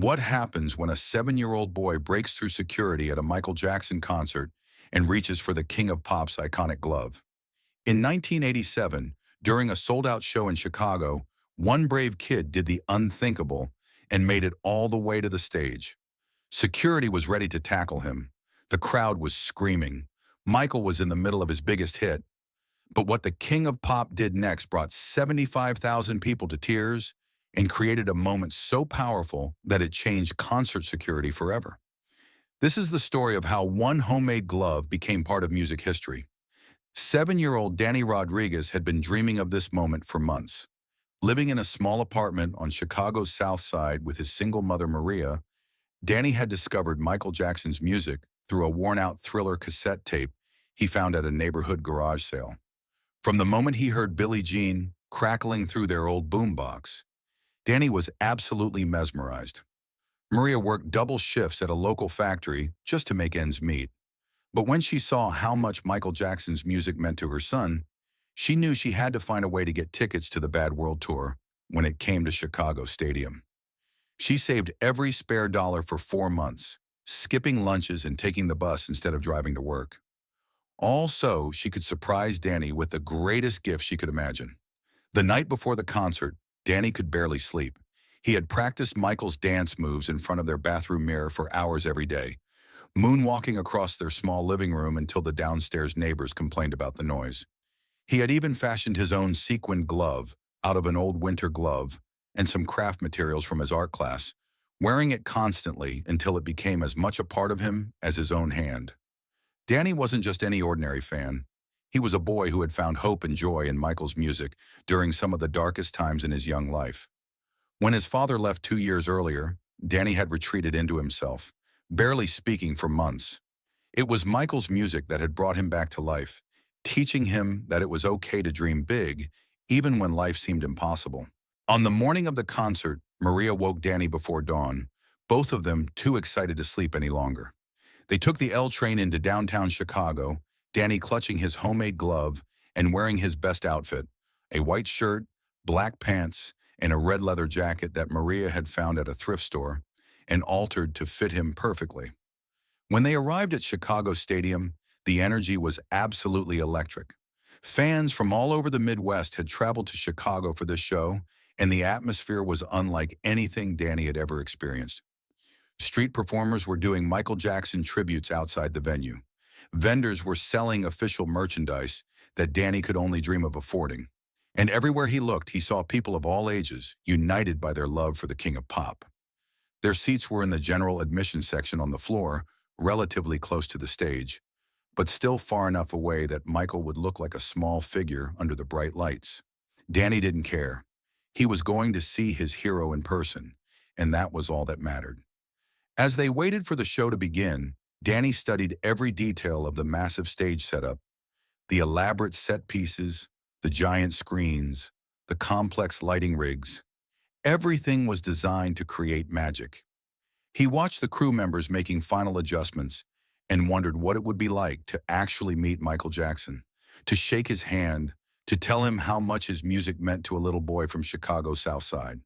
What happens when a 7-year-old boy breaks through security at a Michael Jackson concert and reaches for the King of Pop's iconic glove? In 1987, during a sold-out show in Chicago, one brave kid did the unthinkable and made it all the way to the stage. Security was ready to tackle him. The crowd was screaming. Michael was in the middle of his biggest hit. But what the King of Pop did next brought 75,000 people to tears and created a moment so powerful that it changed concert security forever. This is the story of how one homemade glove became part of music history. 7-year-old Danny Rodriguez had been dreaming of this moment for months. Living in a small apartment on Chicago's South Side with his single mother Maria, Danny had discovered Michael Jackson's music through a worn-out Thriller cassette tape he found at a neighborhood garage sale. From the moment he heard Billie Jean crackling through their old boombox, Danny was absolutely mesmerized. Maria worked double shifts at a local factory just to make ends meet. But when she saw how much Michael Jackson's music meant to her son, she knew she had to find a way to get tickets to the Bad World Tour when it came to Chicago Stadium. She saved every spare dollar for 4 months, skipping lunches and taking the bus instead of driving to work. All so she could surprise Danny with the greatest gift she could imagine. The night before the concert, Danny could barely sleep. He had practiced Michael's dance moves in front of their bathroom mirror for hours every day, moonwalking across their small living room until the downstairs neighbors complained about the noise. He had even fashioned his own sequined glove out of an old winter glove and some craft materials from his art class, wearing it constantly until it became as much a part of him as his own hand. Danny wasn't just any ordinary fan. He was a boy who had found hope and joy in Michael's music during some of the darkest times in his young life. When his father left 2 years earlier, Danny had retreated into himself, barely speaking for months. It was Michael's music that had brought him back to life, teaching him that it was okay to dream big, even when life seemed impossible. On the morning of the concert, Maria woke Danny before dawn, both of them too excited to sleep any longer. They took the L train into downtown Chicago, Danny clutching his homemade glove and wearing his best outfit, a white shirt, black pants, and a red leather jacket that Maria had found at a thrift store and altered to fit him perfectly. When they arrived at Chicago Stadium, the energy was absolutely electric. Fans from all over the Midwest had traveled to Chicago for this show, and the atmosphere was unlike anything Danny had ever experienced. Street performers were doing Michael Jackson tributes outside the venue. Vendors were selling official merchandise that Danny could only dream of affording. And everywhere he looked, he saw people of all ages united by their love for the King of Pop. Their seats were in the general admission section on the floor, relatively close to the stage, but still far enough away that Michael would look like a small figure under the bright lights. Danny didn't care. He was going to see his hero in person, and that was all that mattered. As they waited for the show to begin, Danny studied every detail of the massive stage setup, the elaborate set pieces, the giant screens, the complex lighting rigs. Everything was designed to create magic. He watched the crew members making final adjustments and wondered what it would be like to actually meet Michael Jackson, to shake his hand, to tell him how much his music meant to a little boy from Chicago's South Side.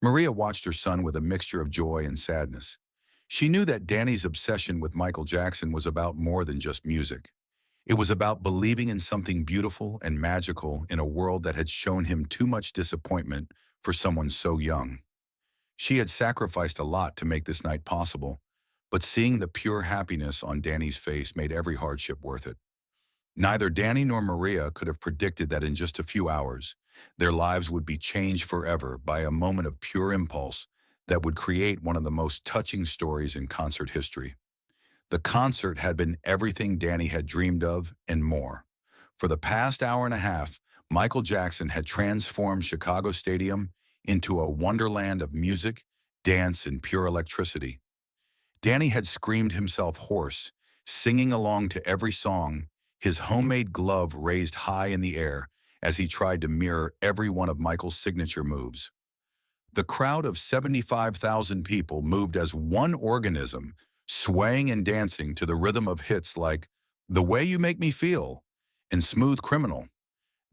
Maria watched her son with a mixture of joy and sadness. She knew that Danny's obsession with Michael Jackson was about more than just music. It was about believing in something beautiful and magical in a world that had shown him too much disappointment for someone so young. She had sacrificed a lot to make this night possible, but seeing the pure happiness on Danny's face made every hardship worth it. Neither Danny nor Maria could have predicted that in just a few hours, their lives would be changed forever by a moment of pure impulse that would create one of the most touching stories in concert history. The concert had been everything Danny had dreamed of and more. For the past hour and a half, Michael Jackson had transformed Chicago Stadium into a wonderland of music, dance, and pure electricity. Danny had screamed himself hoarse, singing along to every song, his homemade glove raised high in the air as he tried to mirror every one of Michael's signature moves. The crowd of 75,000 people moved as one organism, swaying and dancing to the rhythm of hits like "The Way You Make Me Feel" and "Smooth Criminal."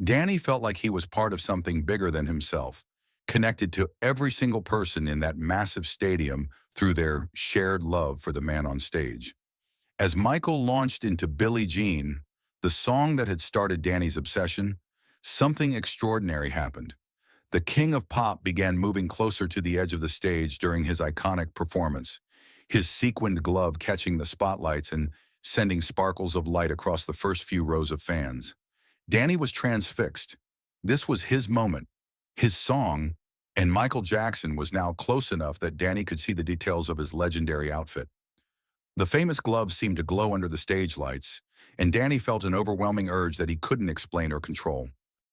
Danny felt like he was part of something bigger than himself, connected to every single person in that massive stadium through their shared love for the man on stage. As Michael launched into Billie Jean, the song that had started Danny's obsession, something extraordinary happened. The king of pop began moving closer to the edge of the stage during his iconic performance, his sequined glove catching the spotlights and sending sparkles of light across the first few rows of fans. Danny was transfixed. This was his moment, his song, and Michael Jackson was now close enough that Danny could see the details of his legendary outfit. The famous glove seemed to glow under the stage lights, and Danny felt an overwhelming urge that he couldn't explain or control.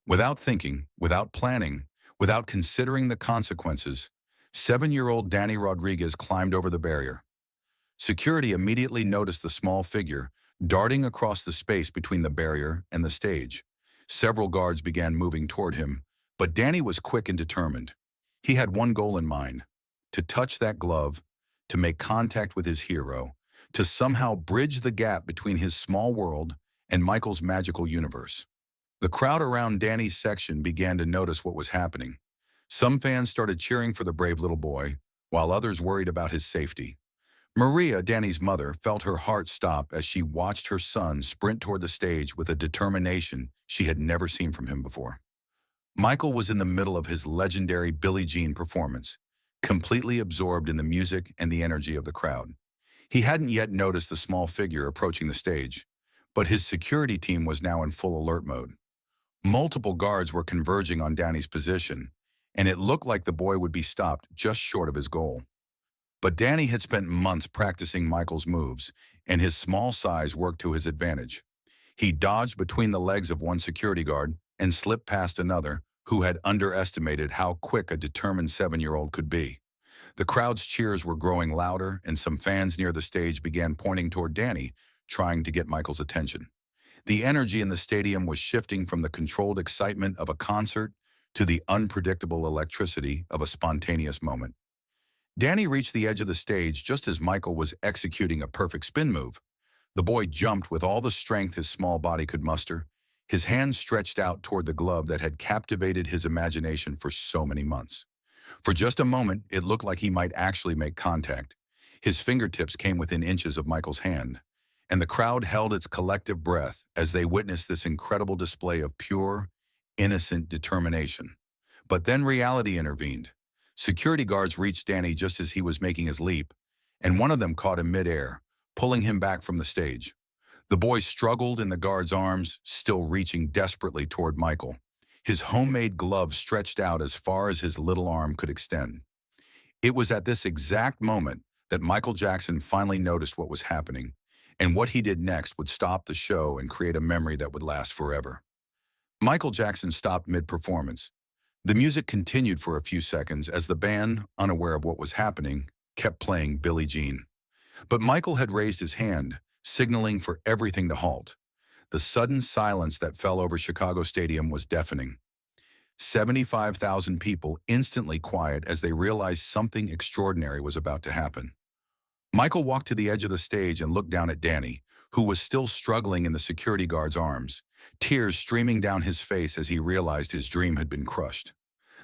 Without thinking, without planning, without considering the consequences, 7-year-old Danny Rodriguez climbed over the barrier. Security immediately noticed the small figure darting across the space between the barrier and the stage. Several guards began moving toward him, but Danny was quick and determined. He had one goal in mind: to touch that glove, to make contact with his hero, to somehow bridge the gap between his small world and Michael's magical universe. The crowd around Danny's section began to notice what was happening. Some fans started cheering for the brave little boy, while others worried about his safety. Maria, Danny's mother, felt her heart stop as she watched her son sprint toward the stage with a determination she had never seen from him before. Michael was in the middle of his legendary Billie Jean performance, completely absorbed in the music and the energy of the crowd. He hadn't yet noticed the small figure approaching the stage, but his security team was now in full alert mode. Multiple guards were converging on Danny's position, and it looked like the boy would be stopped just short of his goal. But Danny had spent months practicing Michael's moves, and his small size worked to his advantage. He dodged between the legs of one security guard and slipped past another who had underestimated how quick a determined 7-year-old could be. The crowd's cheers were growing louder, and some fans near the stage began pointing toward Danny, trying to get Michael's attention. The energy in the stadium was shifting from the controlled excitement of a concert to the unpredictable electricity of a spontaneous moment. Danny reached the edge of the stage just as Michael was executing a perfect spin move. The boy jumped with all the strength his small body could muster, his hands stretched out toward the glove that had captivated his imagination for so many months. For just a moment, it looked like he might actually make contact. His fingertips came within inches of Michael's hand, and the crowd held its collective breath as they witnessed this incredible display of pure, innocent determination. But then reality intervened. Security guards reached Danny just as he was making his leap, and one of them caught him midair, pulling him back from the stage. The boy struggled in the guard's arms, still reaching desperately toward Michael, his homemade glove stretched out as far as his little arm could extend. It was at this exact moment that Michael Jackson finally noticed what was happening, and what he did next would stop the show and create a memory that would last forever. Michael Jackson stopped mid-performance. The music continued for a few seconds as the band, unaware of what was happening, kept playing Billie Jean. But Michael had raised his hand, signaling for everything to halt. The sudden silence that fell over Chicago Stadium was deafening. 75,000 people instantly quiet as they realized something extraordinary was about to happen. Michael walked to the edge of the stage and looked down at Danny, who was still struggling in the security guard's arms, tears streaming down his face as he realized his dream had been crushed.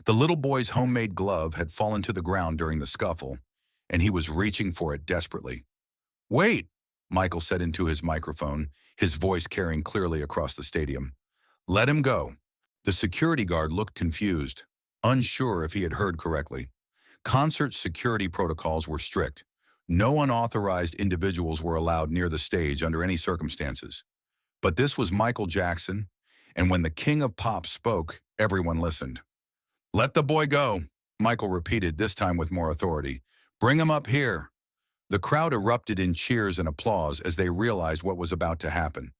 The little boy's homemade glove had fallen to the ground during the scuffle, and he was reaching for it desperately. "Wait," Michael said into his microphone, his voice carrying clearly across the stadium. "Let him go." The security guard looked confused, unsure if he had heard correctly. Concert security protocols were strict. No unauthorized individuals were allowed near the stage under any circumstances. But this was Michael Jackson, and when the king of pop spoke, everyone listened. "Let the boy go," Michael repeated, this time with more authority. "Bring him up here." The crowd erupted in cheers and applause as they realized what was about to happen.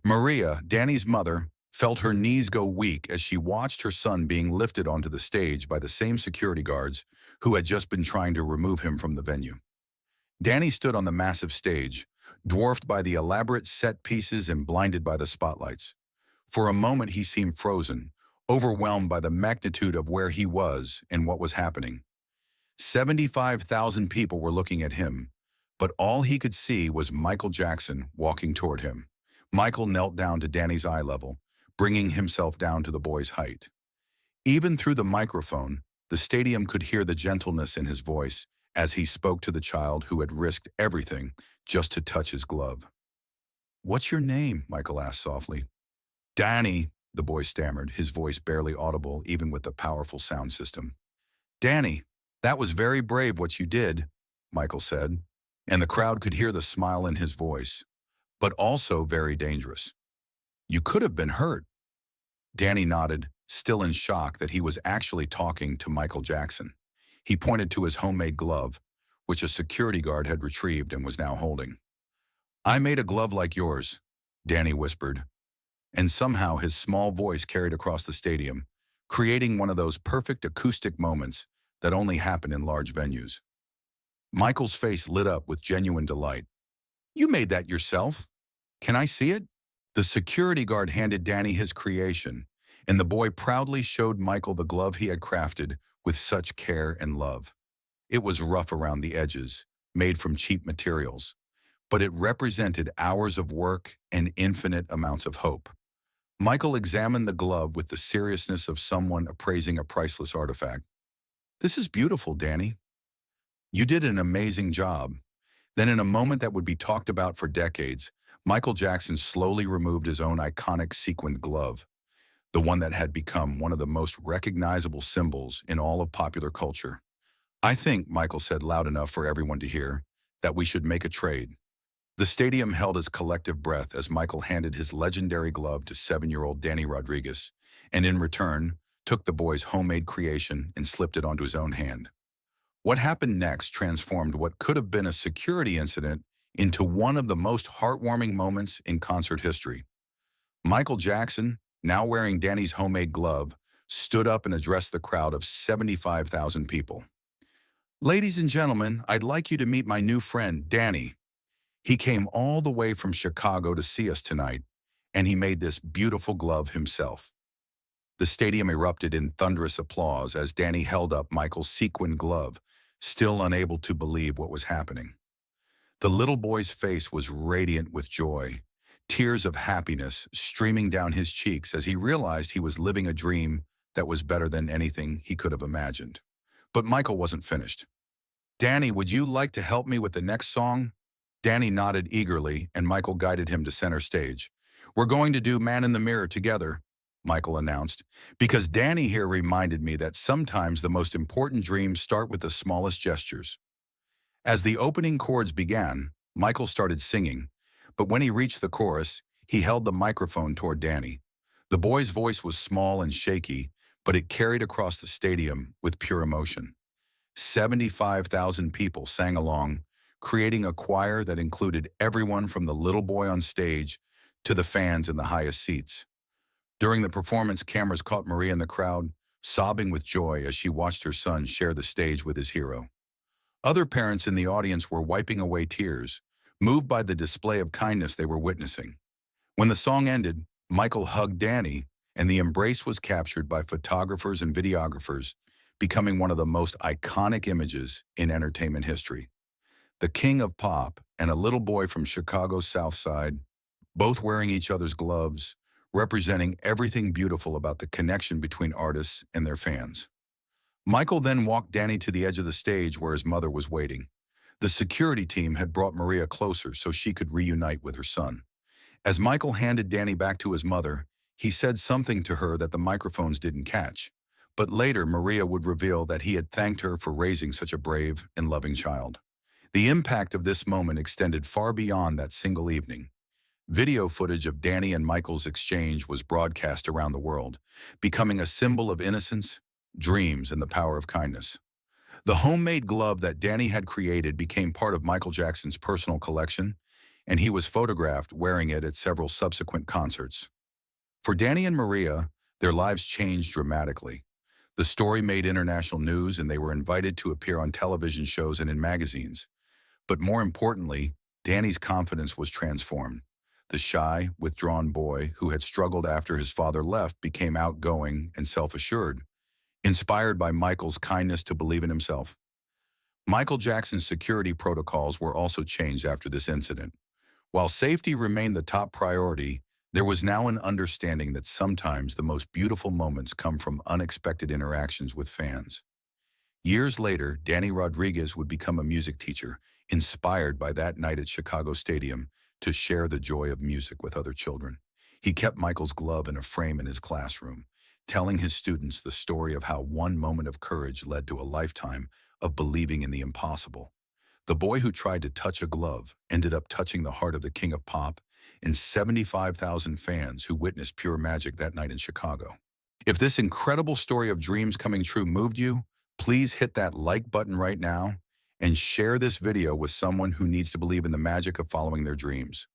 Maria, Danny's mother, felt her knees go weak as she watched her son being lifted onto the stage by the same security guards who had just been trying to remove him from the venue. Danny stood on the massive stage, dwarfed by the elaborate set pieces and blinded by the spotlights. For a moment he seemed frozen, overwhelmed by the magnitude of where he was and what was happening. 75,000 people were looking at him, but all he could see was Michael Jackson walking toward him. Michael knelt down to Danny's eye level, bringing himself down to the boy's height. Even through the microphone, The stadium could hear the gentleness in his voice as he spoke to the child who had risked everything just to touch his glove. "What's your name?" Michael asked softly. "Danny," the boy stammered, his voice barely audible even with the powerful sound system. "Danny, that was very brave what you did," Michael said, and the crowd could hear the smile in his voice, "but also very dangerous. You could have been hurt." Danny nodded, still in shock that he was actually talking to Michael Jackson. He pointed to his homemade glove, which a security guard had retrieved and was now holding. "I made a glove like yours," Danny whispered, and somehow his small voice carried across the stadium, creating one of those perfect acoustic moments that only happen in large venues. Michael's face lit up with genuine delight. "You made that yourself? Can I see it?" The security guard handed Danny his creation, and the boy proudly showed Michael the glove he had crafted with such care and love. It was rough around the edges, made from cheap materials, but it represented hours of work and infinite amounts of hope. Michael examined the glove with the seriousness of someone appraising a priceless artifact. "This is beautiful, Danny. You did an amazing job." Then in a moment that would be talked about for decades, Michael Jackson slowly removed his own iconic sequined glove, the one that had become one of the most recognizable symbols in all of popular culture. "I think," Michael said loud enough for everyone to hear, "that we should make a trade." The stadium held its collective breath as Michael handed his legendary glove to 7-year-old Danny Rodriguez, and in return, took the boy's homemade creation and slipped it onto his own hand. What happened next transformed what could have been a security incident into one of the most heartwarming moments in concert history. Michael Jackson, now wearing Danny's homemade glove, stood up and addressed the crowd of 75,000 people. "Ladies and gentlemen, I'd like you to meet my new friend, Danny. He came all the way from Chicago to see us tonight, and he made this beautiful glove himself." The stadium erupted in thunderous applause as Danny held up Michael's sequined glove, still unable to believe what was happening. The little boy's face was radiant with joy, tears of happiness streaming down his cheeks as he realized he was living a dream that was better than anything he could have imagined. But Michael wasn't finished. "Danny, would you like to help me with the next song?" Danny nodded eagerly, and Michael guided him to center stage. "We're going to do Man in the Mirror together," Michael announced, "because Danny here reminded me that sometimes the most important dreams start with the smallest gestures." As the opening chords began, Michael started singing, but when he reached the chorus, he held the microphone toward Danny. The boy's voice was small and shaky, but it carried across the stadium with pure emotion. 75,000 people sang along, creating a choir that included everyone from the little boy on stage to the fans in the highest seats. During the performance, cameras caught Maria in the crowd, sobbing with joy as she watched her son share the stage with his hero. Other parents in the audience were wiping away tears, moved by the display of kindness they were witnessing. When the song ended, Michael hugged Danny, and the embrace was captured by photographers and videographers, becoming one of the most iconic images in entertainment history. The king of pop and a little boy from Chicago's South Side, both wearing each other's gloves, representing everything beautiful about the connection between artists and their fans. Michael then walked Danny to the edge of the stage where his mother was waiting. The security team had brought Maria closer so she could reunite with her son. As Michael handed Danny back to his mother, he said something to her that the microphones didn't catch. But later, Maria would reveal that he had thanked her for raising such a brave and loving child. The impact of this moment extended far beyond that single evening. Video footage of Danny and Michael's exchange was broadcast around the world, becoming a symbol of innocence, dreams, and the power of kindness. The homemade glove that Danny had created became part of Michael Jackson's personal collection, and he was photographed wearing it at several subsequent concerts. For Danny and Maria, their lives changed dramatically. The story made international news, and they were invited to appear on television shows and in magazines. But more importantly, Danny's confidence was transformed. The shy, withdrawn boy who had struggled after his father left became outgoing and self-assured, inspired by Michael's kindness to believe in himself. Michael Jackson's security protocols were also changed after this incident. While safety remained the top priority, there was now an understanding that sometimes the most beautiful moments come from unexpected interactions with fans. Years later, Danny Rodriguez would become a music teacher, inspired by that night at Chicago Stadium to share the joy of music with other children. He kept Michael's glove in a frame in his classroom, telling his students the story of how one moment of courage led to a lifetime of believing in the impossible. The boy who tried to touch a glove ended up touching the heart of the king of pop and 75,000 fans who witnessed pure magic that night in Chicago. If this incredible story of dreams coming true moved you, please hit that like button right now and share this video with someone who needs to believe in the magic of following their dreams.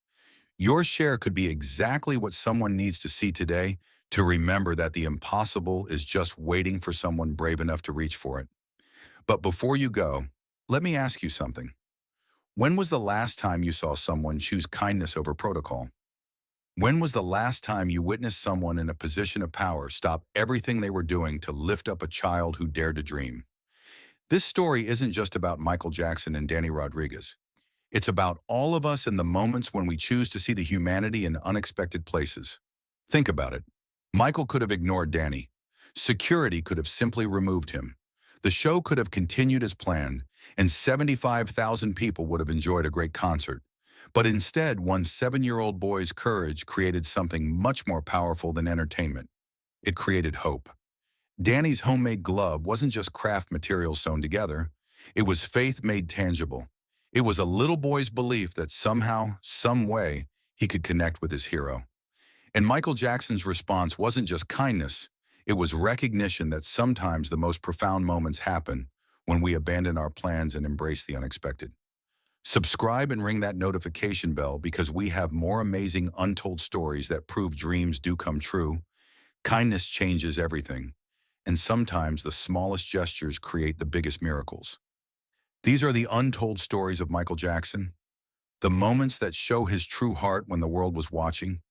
Your share could be exactly what someone needs to see today to remember that the impossible is just waiting for someone brave enough to reach for it. But before you go, let me ask you something. When was the last time you saw someone choose kindness over protocol? When was the last time you witnessed someone in a position of power stop everything they were doing to lift up a child who dared to dream? This story isn't just about Michael Jackson and Danny Rodriguez. It's about all of us in the moments when we choose to see the humanity in unexpected places. Think about it. Michael could have ignored Danny. Security could have simply removed him. The show could have continued as planned, and 75,000 people would have enjoyed a great concert. But instead, one 7-year-old boy's courage created something much more powerful than entertainment. It created hope. Danny's homemade glove wasn't just craft materials sewn together. It was faith made tangible. It was a little boy's belief that somehow, some way, he could connect with his hero. And Michael Jackson's response wasn't just kindness. It was recognition that sometimes the most profound moments happen when we abandon our plans and embrace the unexpected. Subscribe and ring that notification bell because we have more amazing untold stories that prove dreams do come true. Kindness changes everything, and sometimes the smallest gestures create the biggest miracles. These are the untold stories of Michael Jackson, the moments that show his true heart when the world was watching.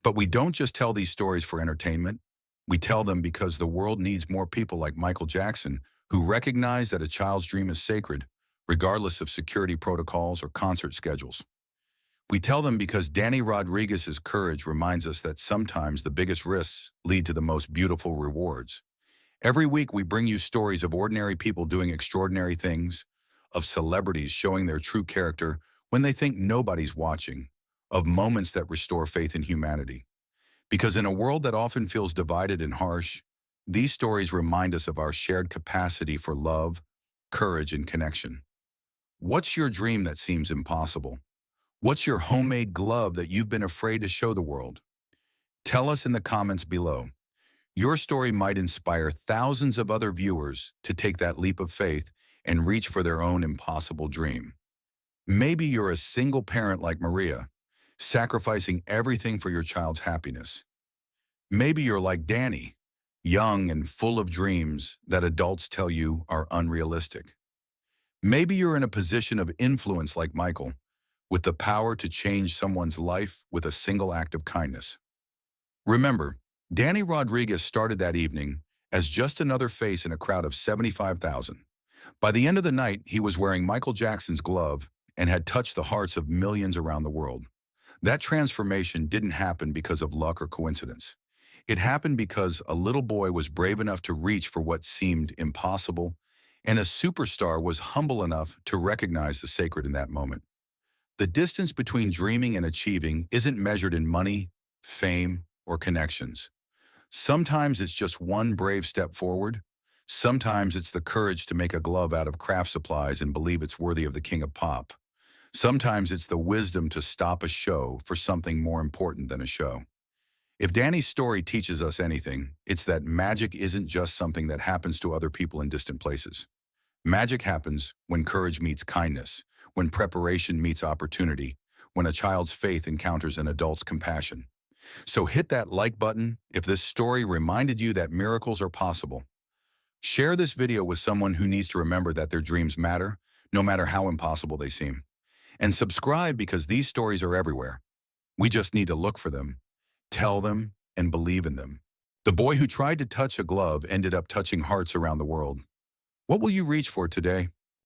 But we don't just tell these stories for entertainment. We tell them because the world needs more people like Michael Jackson who recognize that a child's dream is sacred, regardless of security protocols or concert schedules. We tell them because Danny Rodriguez's courage reminds us that sometimes the biggest risks lead to the most beautiful rewards. Every week we bring you stories of ordinary people doing extraordinary things, of celebrities showing their true character when they think nobody's watching, of moments that restore faith in humanity. Because in a world that often feels divided and harsh, these stories remind us of our shared capacity for love, courage, and connection. What's your dream that seems impossible? What's your homemade glove that you've been afraid to show the world? Tell us in the comments below. Your story might inspire thousands of other viewers to take that leap of faith and reach for their own impossible dream. Maybe you're a single parent like Maria, sacrificing everything for your child's happiness. Maybe you're like Danny, young and full of dreams that adults tell you are unrealistic. Maybe you're in a position of influence like Michael, with the power to change someone's life with a single act of kindness. Remember, Danny Rodriguez started that evening as just another face in a crowd of 75,000. By the end of the night, he was wearing Michael Jackson's glove and had touched the hearts of millions around the world. That transformation didn't happen because of luck or coincidence. It happened because a little boy was brave enough to reach for what seemed impossible, and a superstar was humble enough to recognize the sacred in that moment. The distance between dreaming and achieving isn't measured in money, fame, or connections. Sometimes it's just one brave step forward. Sometimes it's the courage to make a glove out of craft supplies and believe it's worthy of the king of pop. Sometimes it's the wisdom to stop a show for something more important than a show. If Danny's story teaches us anything, it's that magic isn't just something that happens to other people in distant places. Magic happens when courage meets kindness, when preparation meets opportunity, when a child's faith encounters an adult's compassion. So hit that like button if this story reminded you that miracles are possible. Share this video with someone who needs to remember that their dreams matter, no matter how impossible they seem. And subscribe because these stories are everywhere. We just need to look for them, tell them, and believe in them. The boy who tried to touch a glove ended up touching hearts around the world. What will you reach for today?